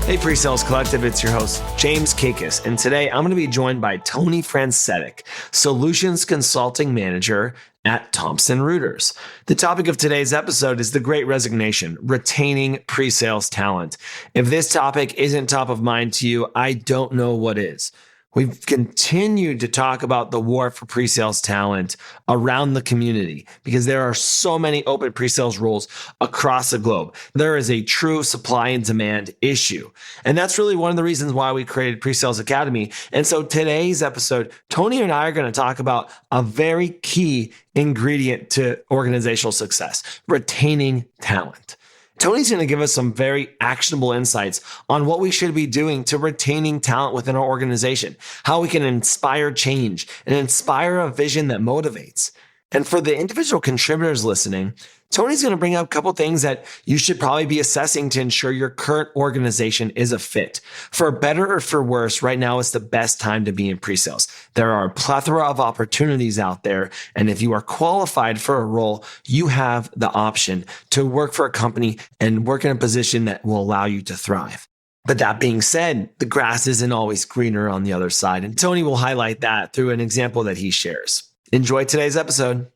Hey, PreSales Collective, it's your host, James Kaikis, and today I'm going to be joined by Tony Francetic, Solutions Consulting Manager at Thomson Reuters. The topic of today's episode is the Great Resignation, retaining PreSales talent. If this topic isn't top of mind to you, I don't know what is. We've continued to talk about the war for pre-sales talent around the community because there are so many open pre-sales roles across the globe. There is a true supply and demand issue. And that's really one of the reasons why we created PreSales Academy. And so today's episode, Tony and I are going to talk about a very key ingredient to organizational success, retaining talent. Tony's going to give us some very actionable insights on what we should be doing to retaining talent within our organization, how we can inspire change and inspire a vision that motivates. And for the individual contributors listening, Tony's going to bring up a couple things that you should probably be assessing to ensure your current organization is a fit. For better or for worse, right now is the best time to be in pre-sales. There are a plethora of opportunities out there. And if you are qualified for a role, you have the option to work for a company and work in a position that will allow you to thrive. But that being said, the grass isn't always greener on the other side. And Tony will highlight that through an example that he shares. Enjoy today's episode.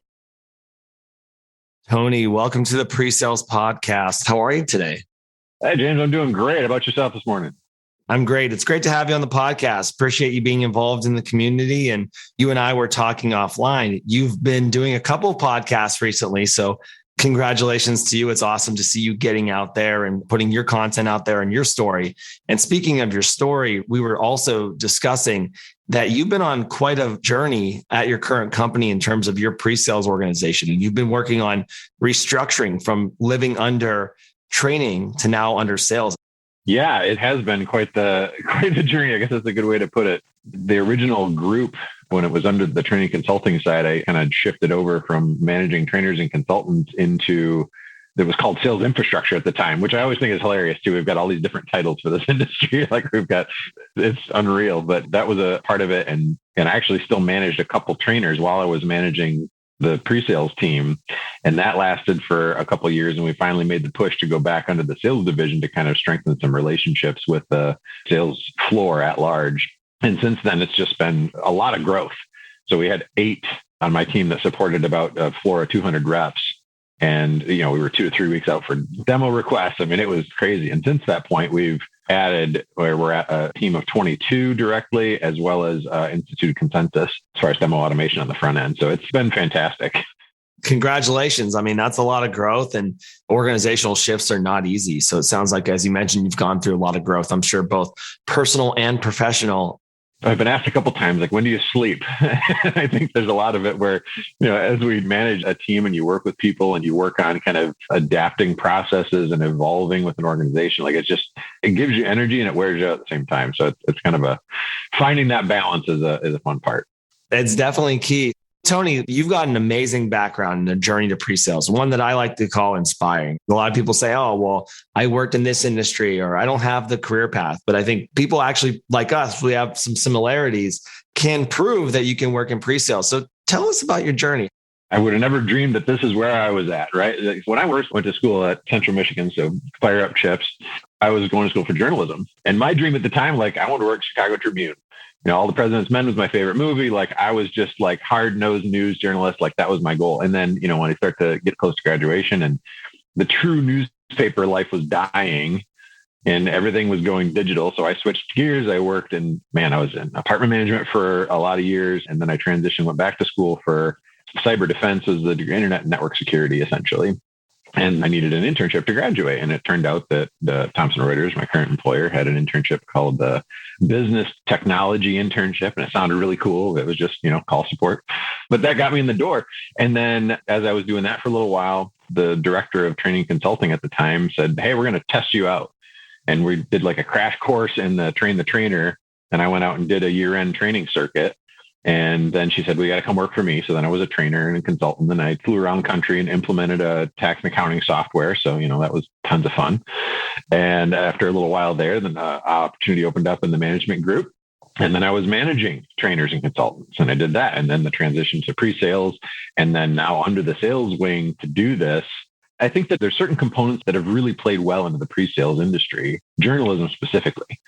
Tony, welcome to the PreSales Podcast. How are you today? Hey, James, I'm doing great. How about yourself this morning? I'm great. It's great to have you on the podcast. Appreciate you being involved in the community. And you and I were talking offline. You've been doing a couple of podcasts recently. So congratulations to you. It's awesome to see you getting out there and putting your content out there and your story. And speaking of your story, we were also discussing that you've been on quite a journey at your current company in terms of your pre-sales organization. And you've been working on restructuring from living under training to now under sales. Yeah, it has been quite the journey. I guess that's a good way to put it. The original group, when it was under the training consulting side, I kind of shifted over from managing trainers and consultants into, it was called sales infrastructure at the time, which I always think is hilarious too. We've got all these different titles for this industry. It's unreal, but that was a part of it. And I actually still managed a couple trainers while I was managing the pre-sales team. And that lasted for a couple of years. And we finally made the push to go back under the sales division to kind of strengthen some relationships with the sales floor at large. And since then, it's just been a lot of growth. So we had 8 on my team that supported about a floor of 200 reps. And, we were 2 to 3 weeks out for demo requests. I mean, it was crazy. And since that point, we've added where we're at a team of 22 directly, as well as instituted consensus as far as demo automation on the front end. So it's been fantastic. Congratulations. I mean, that's a lot of growth, and organizational shifts are not easy. So it sounds like, as you mentioned, you've gone through a lot of growth, I'm sure, both personal and professional. I've been asked a couple of times, like, when do you sleep? I think there's a lot of it where, as we manage a team and you work with people and you work on kind of adapting processes and evolving with an organization, like it gives you energy and it wears you out at the same time. So it's kind of finding that balance is a fun part. It's definitely key. Tony, you've got an amazing background in a journey to pre-sales, one that I like to call inspiring. A lot of people say, oh, well, I worked in this industry, or I don't have the career path. But I think people actually like us, we have some similarities, can prove that you can work in pre-sales. So tell us about your journey. I would have never dreamed that this is where I was at, right? When I first went to school at Central Michigan, so fire up chips, I was going to school for journalism. And my dream at the time, I wanted to work at Chicago Tribune. All the President's Men was my favorite movie. I was just hard-nosed news journalist. That was my goal. And then, when I start to get close to graduation and the true newspaper life was dying and everything was going digital. So I switched gears. I worked I was in apartment management for a lot of years. And then I transitioned, went back to school for cyber defense, as the internet network security, essentially. And I needed an internship to graduate. And it turned out that the Thomson Reuters, my current employer, had an internship called the Business Technology Internship. And it sounded really cool. It was just, call support. But that got me in the door. And then as I was doing that for a little while, the director of training consulting at the time said, hey, we're going to test you out. And we did a crash course in the train the trainer. And I went out and did a year-end training circuit. And then she said, we got to come work for me. So then I was a trainer and a consultant, and I flew around the country and implemented a tax and accounting software. So, that was tons of fun. And after a little while there, then an opportunity opened up in the management group. And then I was managing trainers and consultants, and I did that. And then the transition to pre-sales, and then now under the sales wing to do this, I think that there's certain components that have really played well into the pre-sales industry, journalism specifically.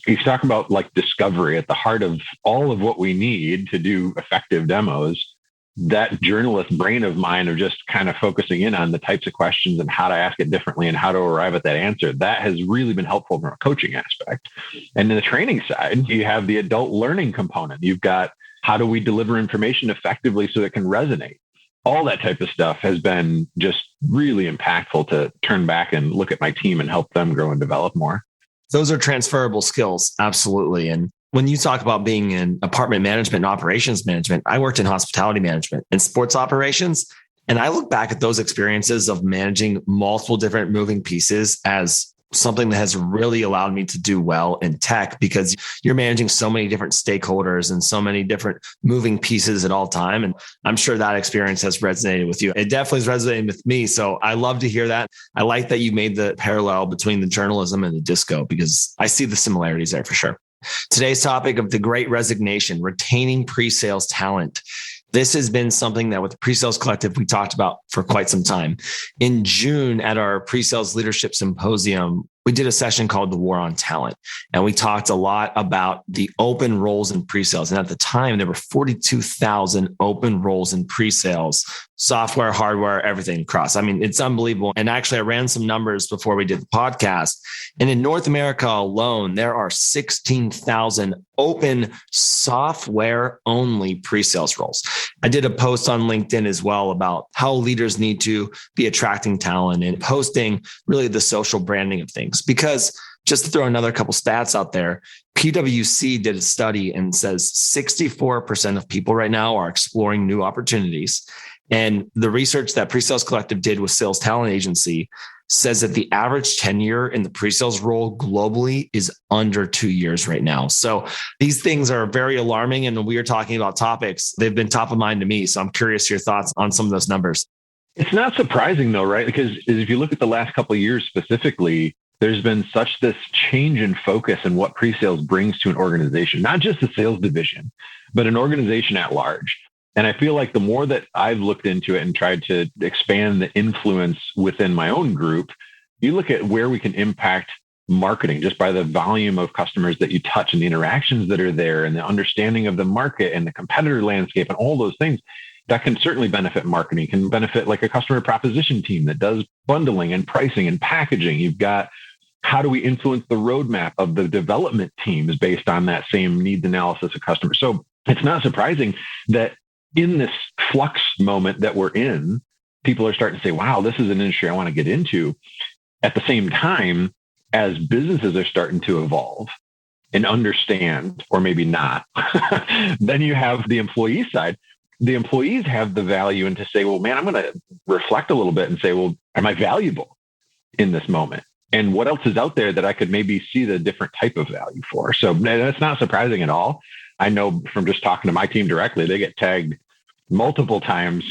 He's talking about like discovery at the heart of all of what we need to do effective demos. That journalist brain of mine of just kind of focusing in on the types of questions and how to ask it differently and how to arrive at that answer, that has really been helpful from a coaching aspect. And in the training side, you have the adult learning component. You've got how do we deliver information effectively so it can resonate? All that type of stuff has been just really impactful to turn back and look at my team and help them grow and develop more. Those are transferable skills. Absolutely. And when you talk about being in apartment management and operations management, I worked in hospitality management and sports operations. And I look back at those experiences of managing multiple different moving pieces as something that has really allowed me to do well in tech, because you're managing so many different stakeholders and so many different moving pieces at all time. And I'm sure that experience has resonated with you. It definitely is resonating with me. So I love to hear that. I like that you made the parallel between the journalism and the disco, because I see the similarities there for sure. Today's topic of the Great Resignation, retaining pre-sales talent. This has been something that with the PreSales Collective, we talked about for quite some time. In June at our PreSales Leadership Symposium, we did a session called The War on Talent. And we talked a lot about the open roles in pre-sales. And at the time, there were 42,000 open roles in pre-sales, software, hardware, everything across. I mean, it's unbelievable. And actually, I ran some numbers before we did the podcast. And in North America alone, there are 16,000 open software only pre-sales roles. I did a post on LinkedIn as well about how leaders need to be attracting talent and posting really the social branding of things. Because just to throw another couple stats out there, PwC did a study and says 64% of people right now are exploring new opportunities. And the research that PreSales Collective did with Sales Talent Agency says that the average tenure in the pre-sales role globally is under 2 years right now. So these things are very alarming. And when we are talking about topics, they've been top of mind to me. So I'm curious your thoughts on some of those numbers. It's not surprising though, right? Because if you look at the last couple of years specifically, there's been such this change in focus in what pre-sales brings to an organization, not just the sales division, but an organization at large. And I feel like the more that I've looked into it and tried to expand the influence within my own group, you look at where we can impact marketing just by the volume of customers that you touch and the interactions that are there and the understanding of the market and the competitor landscape and all those things. That can certainly benefit marketing, can benefit like a customer proposition team that does bundling and pricing and packaging. You've got how do we influence the roadmap of the development teams based on that same needs analysis of customers. So it's not surprising that in this flux moment that we're in, people are starting to say, wow, this is an industry I want to get into. At the same time, as businesses are starting to evolve and understand, or maybe not, then you have the employee side. The employees have the value and to say, well, man, I'm going to reflect a little bit and say, well, am I valuable in this moment? And what else is out there that I could maybe see the different type of value for? So that's not surprising at all. I know from just talking to my team directly, they get tagged multiple times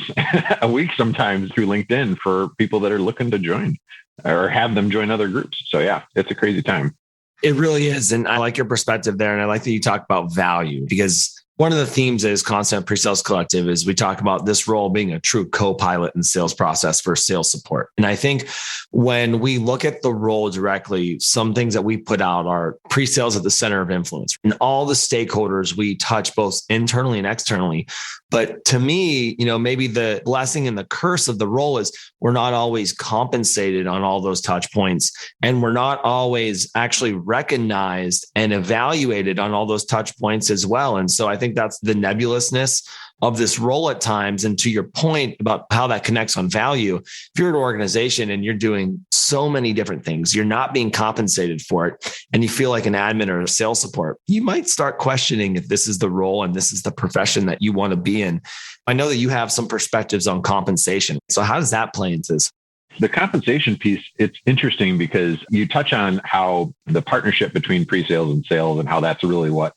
a week, sometimes through LinkedIn for people that are looking to join or have them join other groups. So yeah, it's a crazy time. It really is. And I like your perspective there. And I like that you talk about value, because one of the themes is constant PreSales Collective is we talk about this role being a true co-pilot in sales process for sales support. And I think when we look at the role directly, some things that we put out are pre-sales at the center of influence and all the stakeholders we touch both internally and externally. But to me, maybe the blessing and the curse of the role is we're not always compensated on all those touch points, and we're not always actually recognized and evaluated on all those touch points as well. And so I think that's the nebulousness of this role at times. And to your point about how that connects on value, if you're an organization and you're doing so many different things, you're not being compensated for it, and you feel like an admin or a sales support, you might start questioning if this is the role and this is the profession that you want to be in. I know that you have some perspectives on compensation. So how does that play into this? The compensation piece, it's interesting because you touch on how the partnership between pre-sales and sales and how that's really what,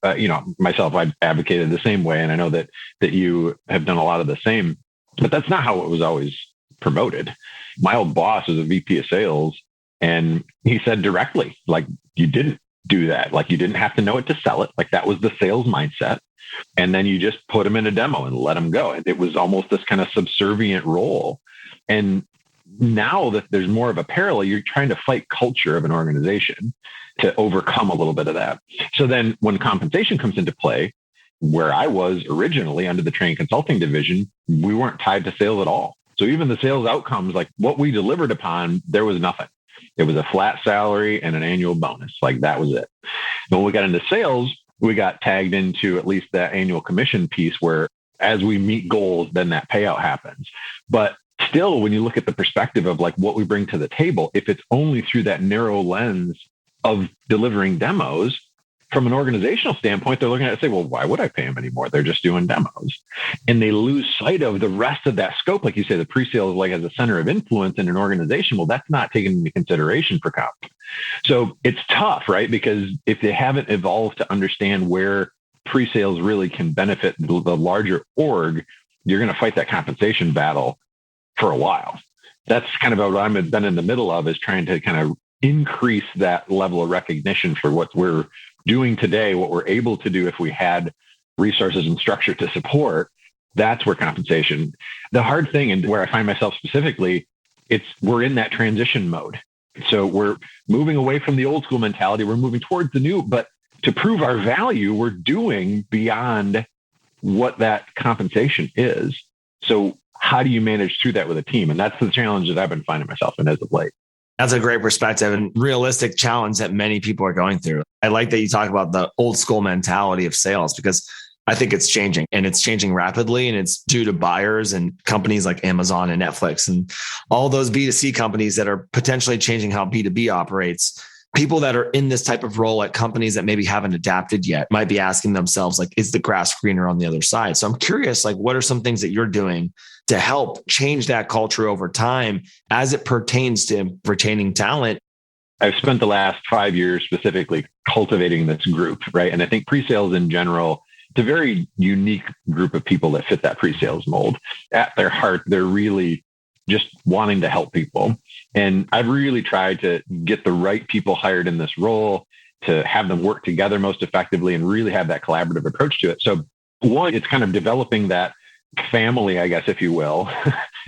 myself, I've advocated the same way. And I know that you have done a lot of the same, but that's not how it was always promoted. My old boss was a VP of sales, and he said directly, like, you didn't do that. Like, you didn't have to know it to sell it. Like, that was the sales mindset. And then you just put them in a demo and let them go. It was almost this kind of subservient role. And now that there's more of a parallel, you're trying to fight culture of an organization to overcome a little bit of that. So then when compensation comes into play, where I was originally under the training consulting division, we weren't tied to sales at all. So even the sales outcomes, like what we delivered upon, there was nothing. It was a flat salary and an annual bonus. Like that was it. And when we got into sales, we got tagged into at least that annual commission piece where as we meet goals, then that payout happens. But still, when you look at the perspective of like what we bring to the table, if it's only through that narrow lens of delivering demos, from an organizational standpoint, they're looking at it and say, well, why would I pay them anymore? They're just doing demos. And they lose sight of the rest of that scope. Like you say, the pre-sales like as a center of influence in an organization. Well, that's not taken into consideration for comp. So it's tough, right? Because if they haven't evolved to understand where pre-sales really can benefit the larger org, you're going to fight that compensation battle for a while. That's kind of what I've been in the middle of, is trying to kind of increase that level of recognition for what we're doing today, what we're able to do if we had resources and structure to support. That's where compensation, the hard thing, and where I find myself specifically, we're in that transition mode. So we're moving away from the old school mentality. We're moving towards the new, but to prove our value, we're doing beyond what that compensation is. So how do you manage through that with a team? And that's the challenge that I've been finding myself in as of late. That's a great perspective and realistic challenge that many people are going through. I like that you talk about the old school mentality of sales, because I think it's changing, and it's changing rapidly, and it's due to buyers and companies like Amazon and Netflix and all those B2C companies that are potentially changing how B2B operates. People that are in this type of role at companies that maybe haven't adapted yet might be asking themselves, like, is the grass greener on the other side? So I'm curious, like, what are some things that you're doing to help change that culture over time as it pertains to retaining talent? I've spent the last 5 years specifically cultivating this group, right? And I think pre-sales in general, it's a very unique group of people that fit that pre-sales mold. At their heart, they're really just wanting to help people. And I've really tried to get the right people hired in this role, to have them work together most effectively and really have that collaborative approach to it. So one, it's kind of developing that family, I guess, if you will,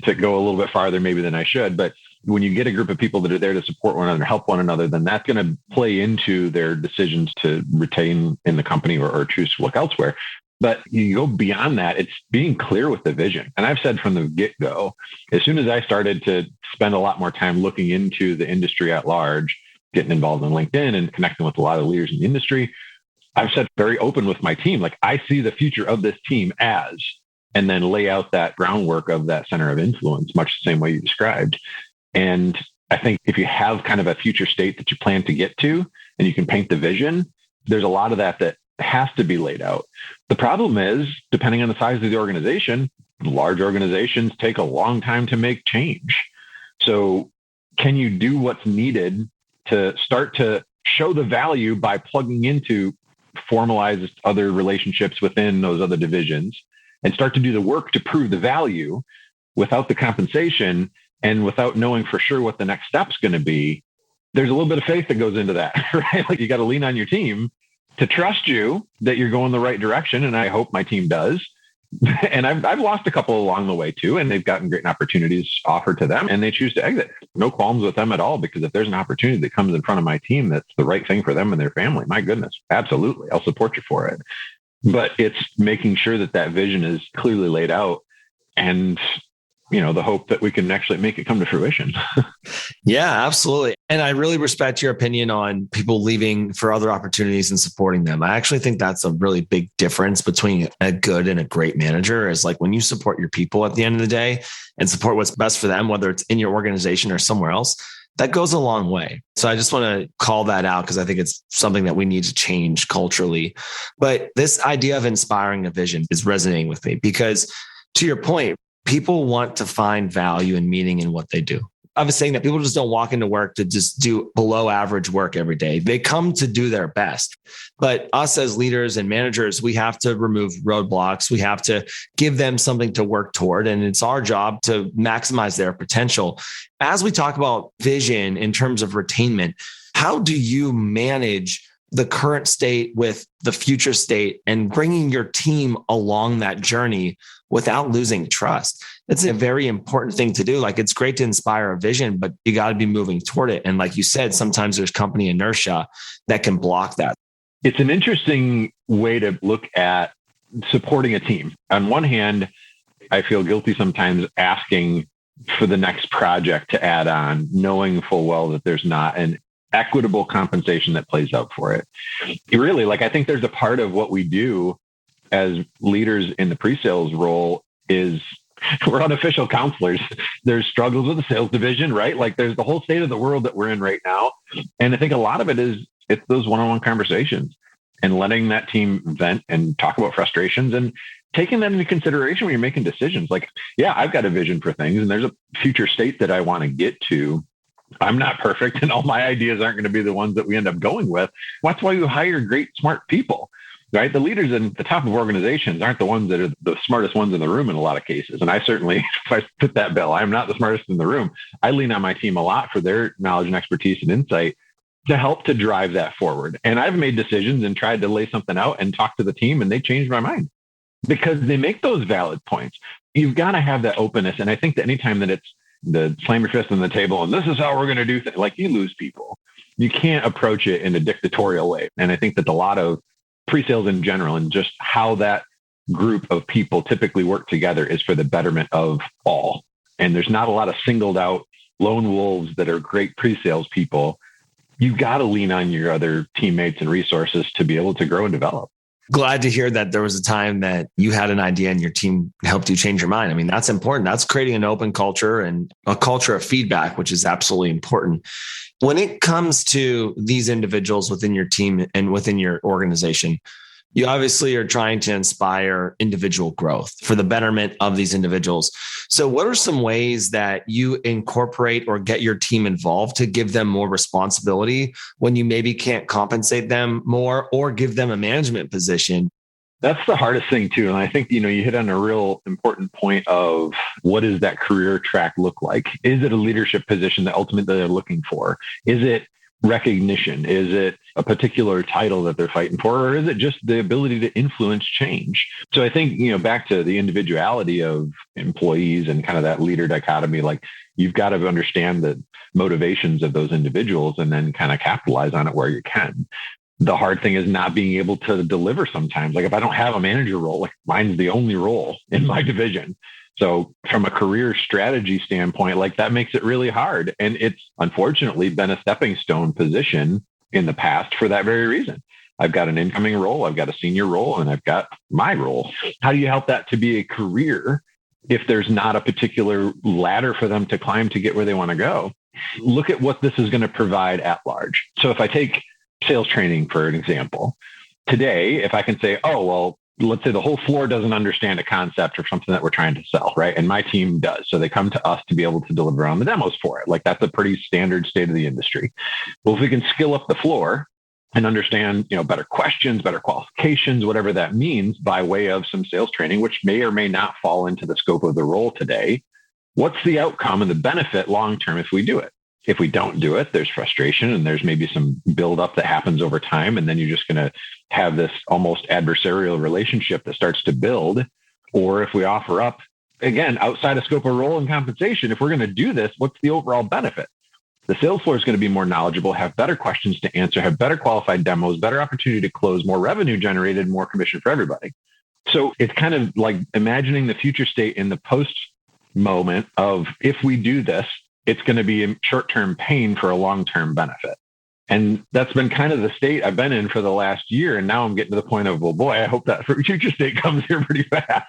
to go a little bit farther maybe than I should. But when you get a group of people that are there to support one another, help one another, then that's going to play into their decisions to retain in the company or choose to look elsewhere. But you go beyond that, it's being clear with the vision. And I've said from the get-go, as soon as I started to spend a lot more time looking into the industry at large, getting involved in LinkedIn and connecting with a lot of leaders in the industry, I've said very open with my team, like, I see the future of this team as, and then lay out that groundwork of that center of influence, much the same way you described. And I think if you have kind of a future state that you plan to get to and you can paint the vision, there's a lot of that has to be laid out. The problem is, depending on the size of the organization, large organizations take a long time to make change. So can you do what's needed to start to show the value by plugging into formalized other relationships within those other divisions and start to do the work to prove the value without the compensation and without knowing for sure what the next step's going to be? There's a little bit of faith that goes into that, right? Like, you got to lean on your team to trust you that you're going the right direction. And I hope my team does. And I've lost a couple along the way too, and they've gotten great opportunities offered to them and they choose to exit. No qualms with them at all, because if there's an opportunity that comes in front of my team that's the right thing for them and their family, my goodness, absolutely, I'll support you for it. But it's making sure that vision is clearly laid out, and the hope that we can actually make it come to fruition. Yeah, absolutely. And I really respect your opinion on people leaving for other opportunities and supporting them. I actually think that's a really big difference between a good and a great manager, is like when you support your people at the end of the day and support what's best for them, whether it's in your organization or somewhere else, that goes a long way. So I just want to call that out, because I think it's something that we need to change culturally. But this idea of inspiring a vision is resonating with me, because to your point, people want to find value and meaning in what they do. I was saying that people just don't walk into work to just do below average work every day. They come to do their best. But us as leaders and managers, we have to remove roadblocks. We have to give them something to work toward. And it's our job to maximize their potential. As we talk about vision in terms of retainment, how do you manage the current state with the future state and bringing your team along that journey without losing trust. It's a very important thing to do. Like, it's great to inspire a vision, but you got to be moving toward it. And like you said, sometimes there's company inertia that can block that. It's an interesting way to look at supporting a team. On one hand, I feel guilty sometimes asking for the next project to add on, knowing full well that there's not an equitable compensation that plays out for it. Really, like, I think there's a part of what we do as leaders in the pre-sales role is we're unofficial counselors. There's struggles with the sales division, right? Like, there's the whole state of the world that we're in right now. And I think a lot of it's those one-on-one conversations and letting that team vent and talk about frustrations and taking that into consideration when you're making decisions. Like, yeah, I've got a vision for things and there's a future state that I want to get to. I'm not perfect and all my ideas aren't going to be the ones that we end up going with. That's why you hire great, smart people, right? The leaders in the top of organizations aren't the ones that are the smartest ones in the room in a lot of cases. And I certainly, if I fit that bill, I'm not the smartest in the room. I lean on my team a lot for their knowledge and expertise and insight to help to drive that forward. And I've made decisions and tried to lay something out and talk to the team, and they changed my mind because they make those valid points. You've got to have that openness. And I think that anytime that it's the slam your fist on the table and this is how we're going to do things, like, you lose people. You can't approach it in a dictatorial way. And I think that a lot of pre-sales in general and just how that group of people typically work together is for the betterment of all. And there's not a lot of singled out lone wolves that are great pre-sales people. You've got to lean on your other teammates and resources to be able to grow and develop. Glad to hear that there was a time that you had an idea and your team helped you change your mind. I mean, that's important. That's creating an open culture and a culture of feedback, which is absolutely important. When it comes to these individuals within your team and within your organization, you obviously are trying to inspire individual growth for the betterment of these individuals. So what are some ways that you incorporate or get your team involved to give them more responsibility when you maybe can't compensate them more or give them a management position? That's the hardest thing too. And I think, you hit on a real important point of what does that career track look like? Is it a leadership position that ultimately they're looking for? Is it recognition? Is it a particular title that they're fighting for? Or is it just the ability to influence change? So I think, back to the individuality of employees and kind of that leader dichotomy, like, you've got to understand the motivations of those individuals and then kind of capitalize on it where you can. The hard thing is not being able to deliver sometimes. Like, if I don't have a manager role, like, mine's the only role in my division. So from a career strategy standpoint, like, that makes it really hard. And it's unfortunately been a stepping stone position in the past for that very reason. I've got an incoming role, I've got a senior role, and I've got my role. How do you help that to be a career if there's not a particular ladder for them to climb to get where they want to go? Look at what this is going to provide at large. So if I take sales training, for an example, today, if I can say, oh, well, let's say the whole floor doesn't understand a concept or something that we're trying to sell, right? And my team does. So they come to us to be able to deliver on the demos for it. Like, that's a pretty standard state of the industry. Well, if we can skill up the floor and understand, better questions, better qualifications, whatever that means by way of some sales training, which may or may not fall into the scope of the role today, what's the outcome and the benefit long-term if we do it? If we don't do it, there's frustration and there's maybe some buildup that happens over time. And then you're just going to have this almost adversarial relationship that starts to build. Or if we offer up, again, outside of scope of role and compensation, if we're going to do this, what's the overall benefit? The sales floor is going to be more knowledgeable, have better questions to answer, have better qualified demos, better opportunity to close, more revenue generated, more commission for everybody. So it's kind of like imagining the future state in the post moment of, if we do this, it's going to be a short-term pain for a long-term benefit. And that's been kind of the state I've been in for the last year. And now I'm getting to the point of, well, boy, I hope that future state comes here pretty fast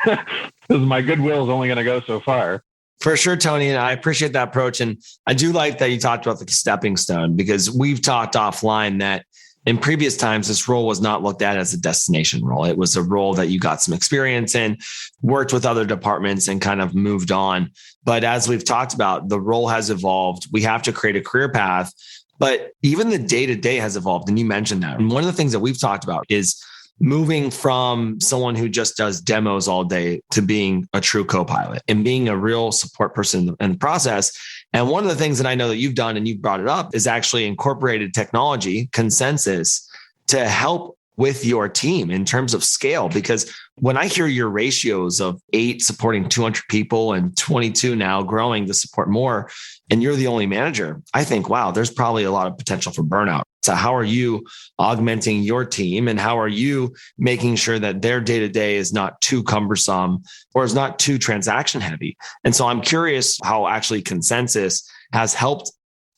because my goodwill is only going to go so far. For sure, Tony. And I appreciate that approach. And I do like that you talked about the stepping stone, because we've talked offline that in previous times, this role was not looked at as a destination role. It was a role that you got some experience in, worked with other departments, and kind of moved on. But as we've talked about, the role has evolved. We have to create a career path, but even the day-to-day has evolved. And you mentioned that. And one of the things that we've talked about is moving from someone who just does demos all day to being a true co-pilot and being a real support person in the process. And one of the things that I know that you've done, and you've brought it up, is actually incorporated technology consensus to help with your team in terms of scale? Because when I hear your ratios of 8 supporting 200 people and 22 now growing to support more, and you're the only manager, I think, wow, there's probably a lot of potential for burnout. So how are you augmenting your team, and how are you making sure that their day-to-day is not too cumbersome or is not too transaction heavy? And so I'm curious how actually Consensus has helped.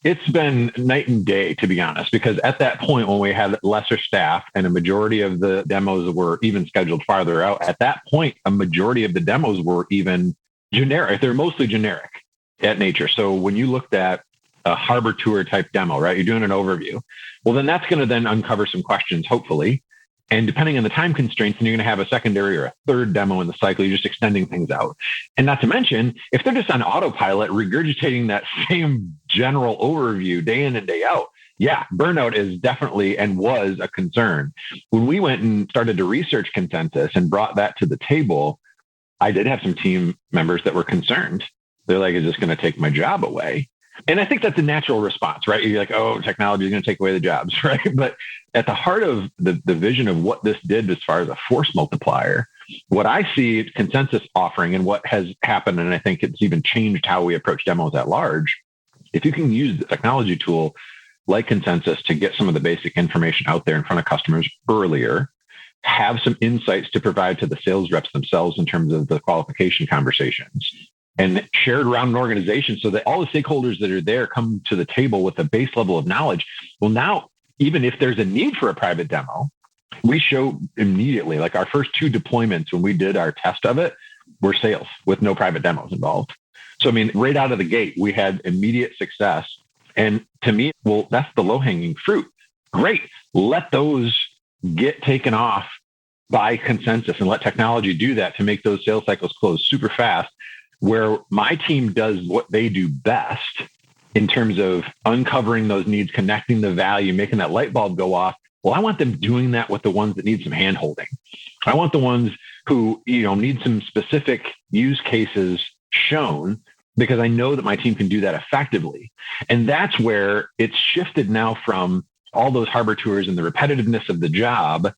It's been night and day, to be honest, because at that point when we had lesser staff and a majority of the demos were even scheduled farther out, at that point, a majority of the demos were even generic. They're mostly generic at nature. So when you looked at a harbor tour type demo, right, you're doing an overview. Well, then that's going to then uncover some questions, hopefully. And depending on the time constraints, and you're going to have a secondary or a third demo in the cycle, you're just extending things out. And not to mention, if they're just on autopilot, regurgitating that same general overview day in and day out, yeah, burnout is definitely and was a concern. When we went and started to research Consensus and brought that to the table, I did have some team members that were concerned. They're like, is this going to take my job away? And I think that's a natural response, right? You're like, oh, technology is going to take away the jobs, right? But at the heart of the vision of what this did as far as a force multiplier, what I see Consensus offering and what has happened, and I think it's even changed how we approach demos at large, if you can use the technology tool like Consensus to get some of the basic information out there in front of customers earlier, have some insights to provide to the sales reps themselves in terms of the qualification conversations, and shared around an organization so that all the stakeholders that are there come to the table with a base level of knowledge. Well, now, even if there's a need for a private demo, we show immediately, like our first 2 deployments when we did our test of it, were sales with no private demos involved. So, I mean, right out of the gate, we had immediate success. And to me, well, that's the low-hanging fruit. Great. Let those get taken off by Consensus and let technology do that to make those sales cycles close super fast. Where my team does what they do best in terms of uncovering those needs, connecting the value, making that light bulb go off. Well, I want them doing that with the ones that need some hand holding. I want the ones who, need some specific use cases shown, because I know that my team can do that effectively. And that's where it's shifted now from all those harbor tours and the repetitiveness of the job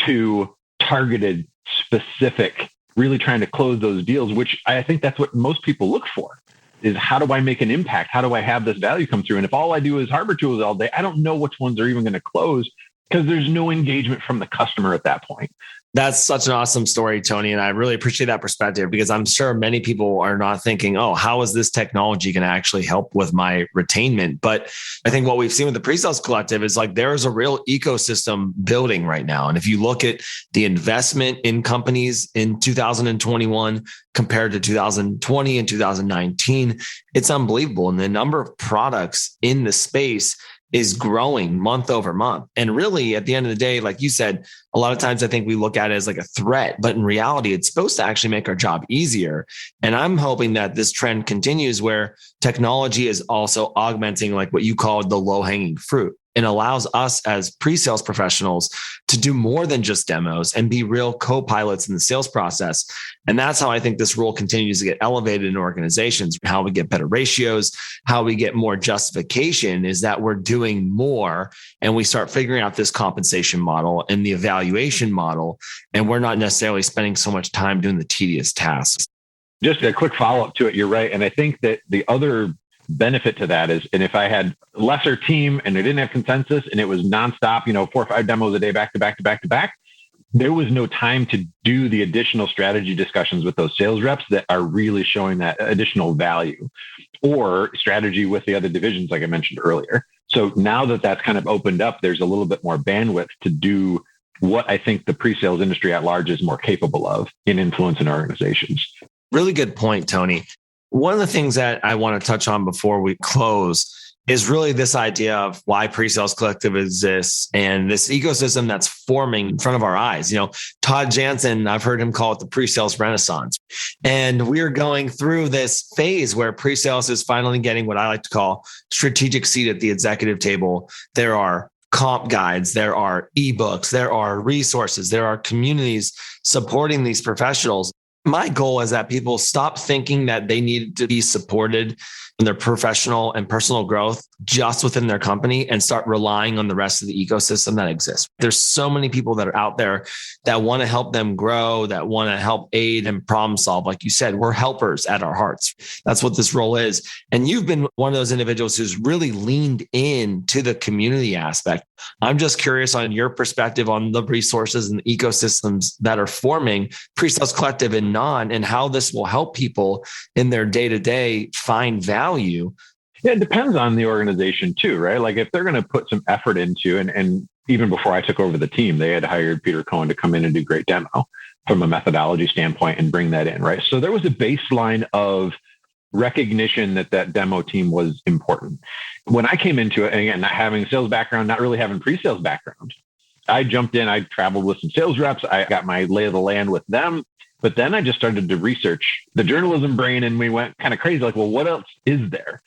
to targeted, specific, really trying to close those deals, which I think that's what most people look for, is how do I make an impact? How do I have this value come through? And if all I do is harbor tools all day, I don't know which ones are even going to close, because there's no engagement from the customer at that point. That's such an awesome story, Tony. And I really appreciate that perspective, because I'm sure many people are not thinking, oh, how is this technology going to actually help with my retainment? But I think what we've seen with the PreSales Collective is like there is a real ecosystem building right now. And if you look at the investment in companies in 2021 compared to 2020 and 2019, it's unbelievable. And the number of products in the space is growing month over month. And really, at the end of the day, like you said, a lot of times I think we look at it as like a threat, but in reality, it's supposed to actually make our job easier. And I'm hoping that this trend continues where technology is also augmenting like what you call the low-hanging fruit, and allows us as pre-sales professionals to do more than just demos and be real co-pilots in the sales process. And that's how I think this role continues to get elevated in organizations. How we get better ratios, how we get more justification is that we're doing more, and we start figuring out this compensation model and the evaluation model, and we're not necessarily spending so much time doing the tedious tasks. Just a quick follow-up to it. You're right. And I think that the other benefit to that is, and if I had lesser team and I didn't have Consensus and it was nonstop, 4 or 5 demos a day, back to back to back to back, there was no time to do the additional strategy discussions with those sales reps that are really showing that additional value, or strategy with the other divisions, like I mentioned earlier. So now that that's kind of opened up, there's a little bit more bandwidth to do what I think the pre-sales industry at large is more capable of in influencing organizations. Really good point, Tony. One of the things that I want to touch on before we close is really this idea of why PreSales Collective exists and this ecosystem that's forming in front of our eyes. Todd Jansen, I've heard him call it the pre-sales renaissance. And we're going through this phase where pre-sales is finally getting what I like to call strategic seat at the executive table. There are comp guides, there are ebooks, there are resources, there are communities supporting these professionals. My goal is that people stop thinking that they need to be supported in their professional and personal growth just within their company and start relying on the rest of the ecosystem that exists. There's so many people that are out there that want to help them grow, that want to help aid and problem solve. Like you said, we're helpers at our hearts. That's what this role is. And you've been one of those individuals who's really leaned into the community aspect. I'm just curious on your perspective on the resources and the ecosystems that are forming PreSales Collective and non, and how this will help people in their day-to-day find value. Yeah, it depends on the organization too, right? Like if they're going to put some effort into, and even before I took over the team, they had hired Peter Cohen to come in and do great demo from a methodology standpoint and bring that in, right? So there was a baseline of recognition that that demo team was important. When I came into it, and again, not having a sales background, not really having pre-sales background, I jumped in, I traveled with some sales reps. I got my lay of the land with them. But then I just started to research the journalism brain and we went kind of crazy, like, well, what else is there?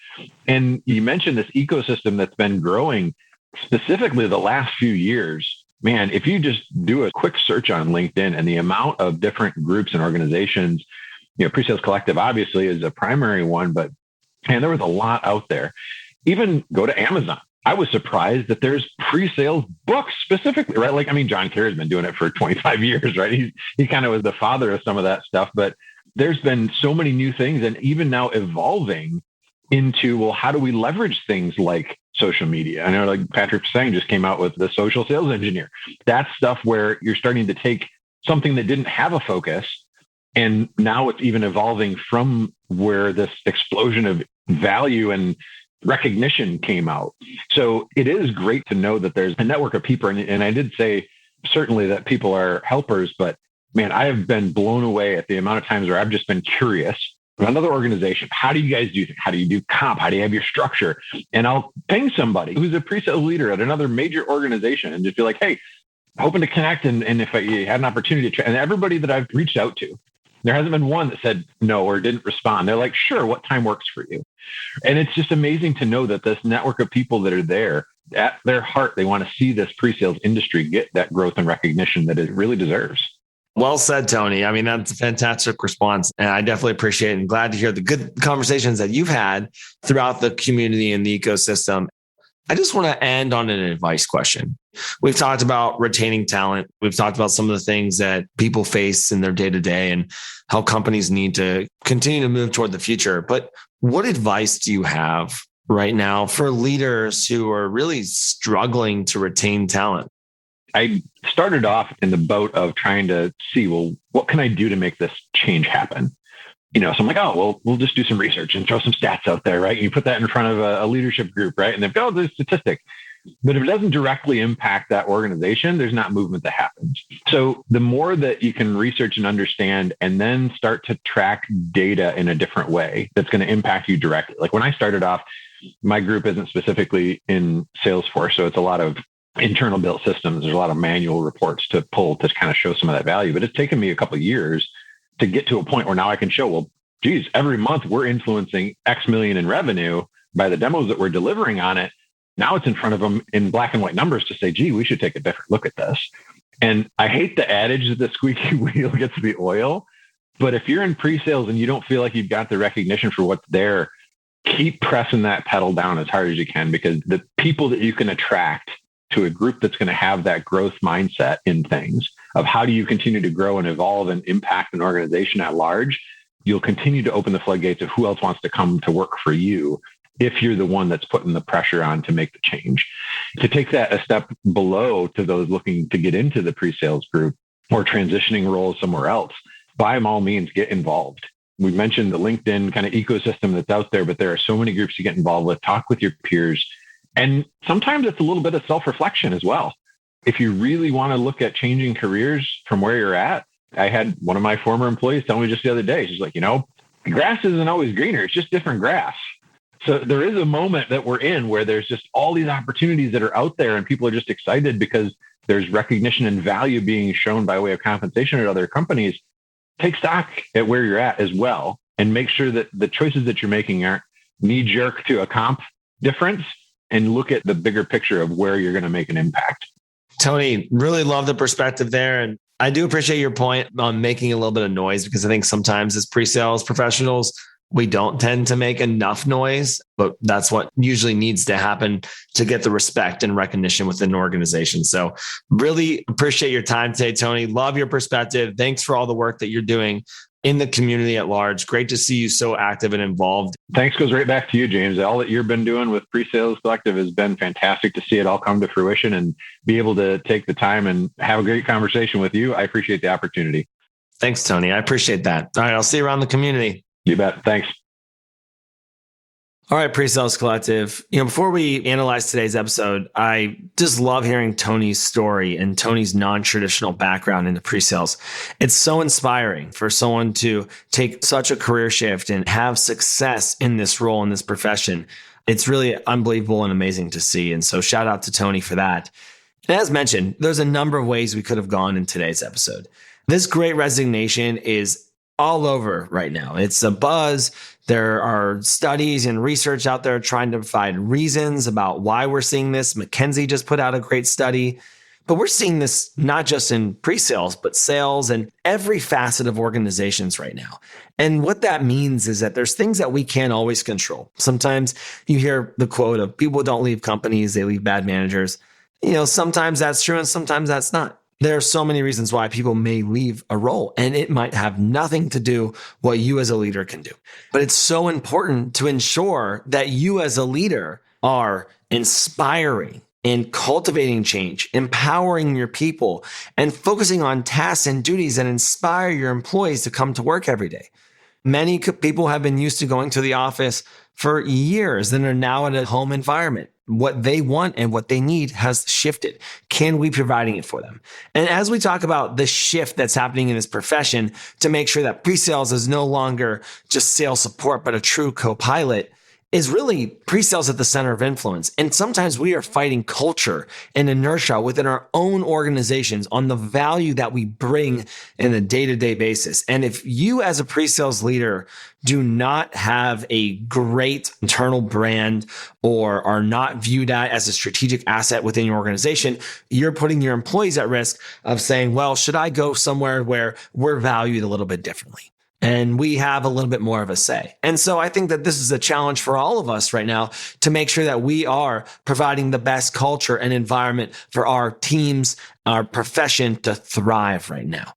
And you mentioned this ecosystem that's been growing specifically the last few years. Man, if you just do a quick search on LinkedIn and the amount of different groups and organizations, PreSales Collective obviously is a primary one, but man, there was a lot out there. Even go to Amazon. I was surprised that there's pre-sales books specifically, right? Like, I mean, John Kerry's been doing it for 25 years, right? He kind of was the father of some of that stuff, but there's been so many new things and even now evolving into, well, how do we leverage things like social media? I know like Patrick Sang just came out with the social sales engineer. That's stuff where you're starting to take something that didn't have a focus and now it's even evolving from where this explosion of value and recognition came out. So it is great to know that there's a network of people. And I did say certainly that people are helpers, but man, I have been blown away at the amount of times where I've just been curious. Another organization, how do you guys do? How do you do comp? How do you have your structure? And I'll ping somebody who's a pre-sales leader at another major organization and just be like, hey, hoping to connect. And if you had an opportunity to, and everybody that I've reached out to, there hasn't been one that said no or didn't respond. They're like, sure, what time works for you? And it's just amazing to know that this network of people that are there at their heart, they want to see this pre-sales industry get that growth and recognition that it really deserves. Well said, Tony. I mean, that's a fantastic response. And I definitely appreciate it and glad to hear the good conversations that you've had throughout the community and the ecosystem. I just want to end on an advice question. We've talked about retaining talent. We've talked about some of the things that people face in their day-to-day and how companies need to continue to move toward the future. But what advice do you have right now for leaders who are really struggling to retain talent? I started off in the boat of trying to see, well, what can I do to make this change happen? So I'm like, oh, well, we'll just do some research and throw some stats out there, right? You put that in front of a leadership group, right? And they've got the statistic. But if it doesn't directly impact that organization, there's not movement that happens. So the more that you can research and understand and then start to track data in a different way that's going to impact you directly. Like when I started off, my group isn't specifically in Salesforce. So it's a lot of internal built systems. There's a lot of manual reports to pull to kind of show some of that value. But it's taken me a couple of years to get to a point where now I can show, well, geez, every month we're influencing X million in revenue by the demos that we're delivering on it. Now it's in front of them in black and white numbers to say, gee, we should take a different look at this. And I hate the adage that the squeaky wheel gets the oil. But if you're in pre-sales and you don't feel like you've got the recognition for what's there, keep pressing that pedal down as hard as you can, because the people that you can attract to a group that's going to have that growth mindset in things of how do you continue to grow and evolve and impact an organization at large, you'll continue to open the floodgates of who else wants to come to work for you if you're the one that's putting the pressure on to make the change. To take that a step below to those looking to get into the pre-sales group or transitioning roles somewhere else, by all means, get involved. We mentioned the LinkedIn kind of ecosystem that's out there, but there are so many groups you get involved with. Talk with your peers. And sometimes it's a little bit of self-reflection as well. If you really want to look at changing careers from where you're at, I had one of my former employees tell me just the other day, she's like, the grass isn't always greener. It's just different grass. So there is a moment that we're in where there's just all these opportunities that are out there and people are just excited because there's recognition and value being shown by way of compensation at other companies. Take stock at where you're at as well and make sure that the choices that you're making aren't knee-jerk to a comp difference, and look at the bigger picture of where you're going to make an impact. Tony, really love the perspective there. And I do appreciate your point on making a little bit of noise, because I think sometimes as pre-sales professionals, we don't tend to make enough noise, but that's what usually needs to happen to get the respect and recognition within an organization. So really appreciate your time today, Tony. Love your perspective. Thanks for all the work that you're doing in the community at large. Great to see you so active and involved. Thanks goes right back to you, James. All that you've been doing with PreSales Collective has been fantastic to see it all come to fruition and be able to take the time and have a great conversation with you. I appreciate the opportunity. Thanks, Tony. I appreciate that. All right, I'll see you around the community. You bet. Thanks. All right, PreSales Collective. Before we analyze today's episode, I just love hearing Tony's story and Tony's non-traditional background into pre-sales. It's so inspiring for someone to take such a career shift and have success in this role, in this profession. It's really unbelievable and amazing to see. And so shout out to Tony for that. And as mentioned, there's a number of ways we could have gone in today's episode. This Great Resignation is all over right now. It's a buzz. There are studies and research out there trying to provide reasons about why we're seeing this. McKinsey just put out a great study, but we're seeing this not just in pre-sales, but sales and every facet of organizations right now. And what that means is that there's things that we can't always control. Sometimes you hear the quote of people don't leave companies, they leave bad managers. Sometimes that's true and sometimes that's not. There are so many reasons why people may leave a role, and it might have nothing to do what you as a leader can do. But it's so important to ensure that you as a leader are inspiring and cultivating change, empowering your people, and focusing on tasks and duties that inspire your employees to come to work every day. Many people have been used to going to the office for years and are now in a home environment. What they want and what they need has shifted. Can we be providing it for them? And as we talk about the shift that's happening in this profession to make sure that pre-sales is no longer just sales support, but a true co-pilot, is really pre-sales at the center of influence. And sometimes we are fighting culture and inertia within our own organizations on the value that we bring in a day-to-day basis. And if you as a pre-sales leader do not have a great internal brand or are not viewed as a strategic asset within your organization, you're putting your employees at risk of saying, well, should I go somewhere where we're valued a little bit differently? And we have a little bit more of a say. And so I think that this is a challenge for all of us right now to make sure that we are providing the best culture and environment for our teams, our profession to thrive right now.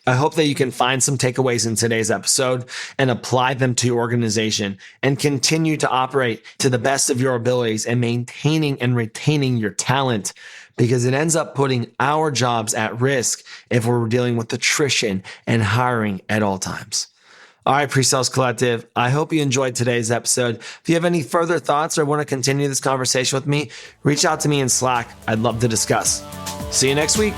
I hope that you can find some takeaways in today's episode and apply them to your organization and continue to operate to the best of your abilities and maintaining and retaining your talent, because it ends up putting our jobs at risk if we're dealing with attrition and hiring at all times. All right, PreSales Collective, I hope you enjoyed today's episode. If you have any further thoughts or want to continue this conversation with me, reach out to me in Slack. I'd love to discuss. See you next week.